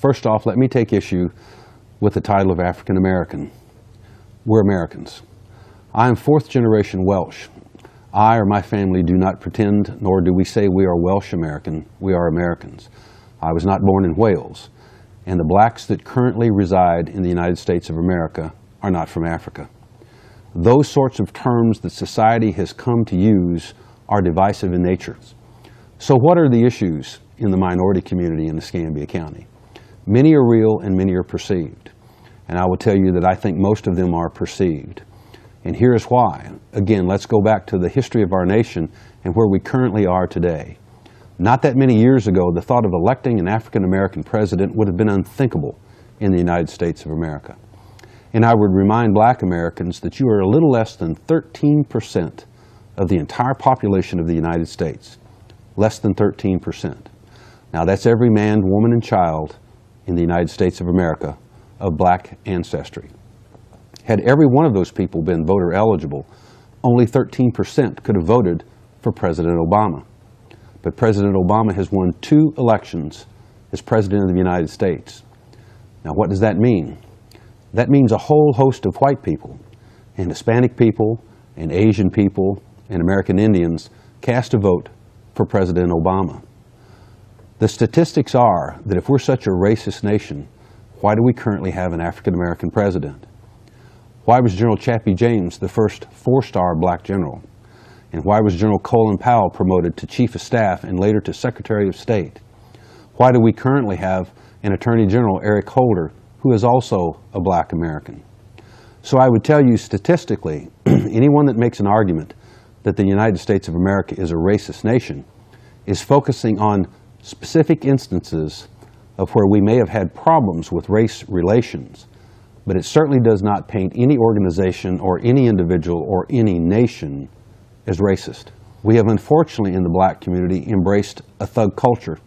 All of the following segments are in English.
First off, let me take issue with the title of African American. We're Americans. I am fourth generation Welsh. I or my family do not pretend, nor do we say we are Welsh American. We are Americans. I was not born in Wales, and the blacks that currently reside in the United States of America are not from Africa. Those sorts of terms that society has come to use are divisive in nature. So what are the issues in the minority community in Escambia County? Many are real and many are perceived. And I will tell you that I think most of them are perceived. And here's why. Again, let's go back to the history of our nation and where we currently are today. Not that many years ago, the thought of electing an African American president would have been unthinkable in the United States of America. And I would remind black Americans that you are a little less than 13% of the entire population of the United States. Less than 13%. Now that's every man, woman, and child in the United States of America of black ancestry. Had every one of those people been voter eligible, only 13% could have voted for President Obama. But President Obama has won 2 elections as President of the United States. Now what does that mean? That means a whole host of white people, and Hispanic people, and Asian people, and American Indians cast a vote for President Obama. The statistics are that if we're such a racist nation, why do we currently have an African American president? Why was General Chappie James the first 4-star black general? And why was General Colin Powell promoted to Chief of Staff and later to Secretary of State? Why do we currently have an Attorney General, Eric Holder, who is also a black American? So I would tell you statistically, anyone that makes an argument that the United States of America is a racist nation is focusing on specific instances of where we may have had problems with race relations, but it certainly does not paint any organization or any individual or any nation as racist. We have unfortunately in the black community embraced a thug culture,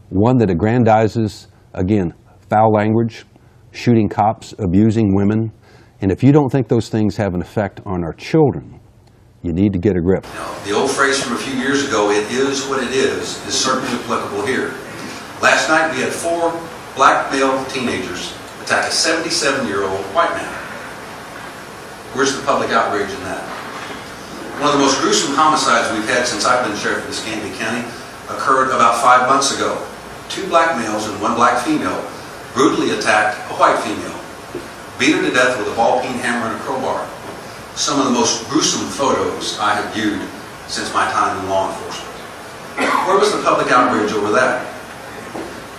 one that aggrandizes, again, foul language, shooting cops, abusing women, and if you don't think those things have an effect on our children, you need to get a grip. The old phrase from a few years ago, "it is what it is certainly applicable here. Last night we had 4 black male teenagers attack a 77-year-old white man. Where's the public outrage in that? One of the most gruesome homicides we've had since I've been sheriff of Escambia County occurred about 5 months ago. 2 black males and 1 black female brutally attacked a white female, beat her to death with a ball-peen hammer and a crowbar. Some of the most gruesome photos I have viewed since my time in law enforcement. Where was the public outrage over that?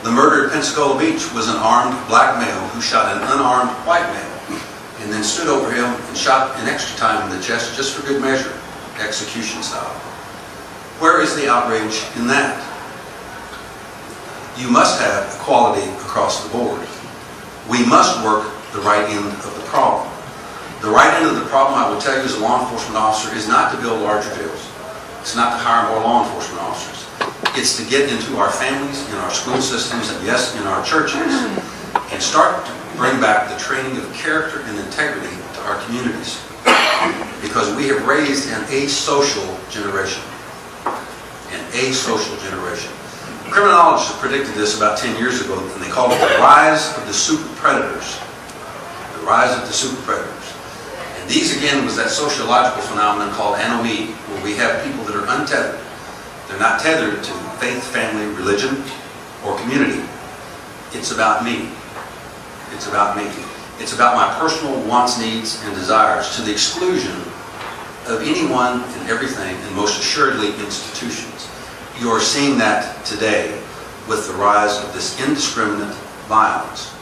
The murder at Pensacola Beach was an armed black male who shot an unarmed white male and then stood over him and shot an extra time in the chest just for good measure, execution style. Where is the outrage in that? You must have equality across the board. We must work the right end of the problem. The right end of the problem, I will tell you as a law enforcement officer, is not to build larger jails. It's not to hire more law enforcement officers. It's to get into our families, in our school systems, and yes, in our churches, and start to bring back the training of character and integrity to our communities. Because we have raised an asocial generation. An asocial generation. Criminologists have predicted this about 10 years ago, and they called it the rise of the super predators. The rise of the super predators. And these, again, was that sociological phenomenon called anomie, where we have people that are untethered. They're not tethered to faith, family, religion, or community. It's about me. It's about me. It's about my personal wants, needs, and desires to the exclusion of anyone and everything, and most assuredly institutions. You are seeing that today with the rise of this indiscriminate violence.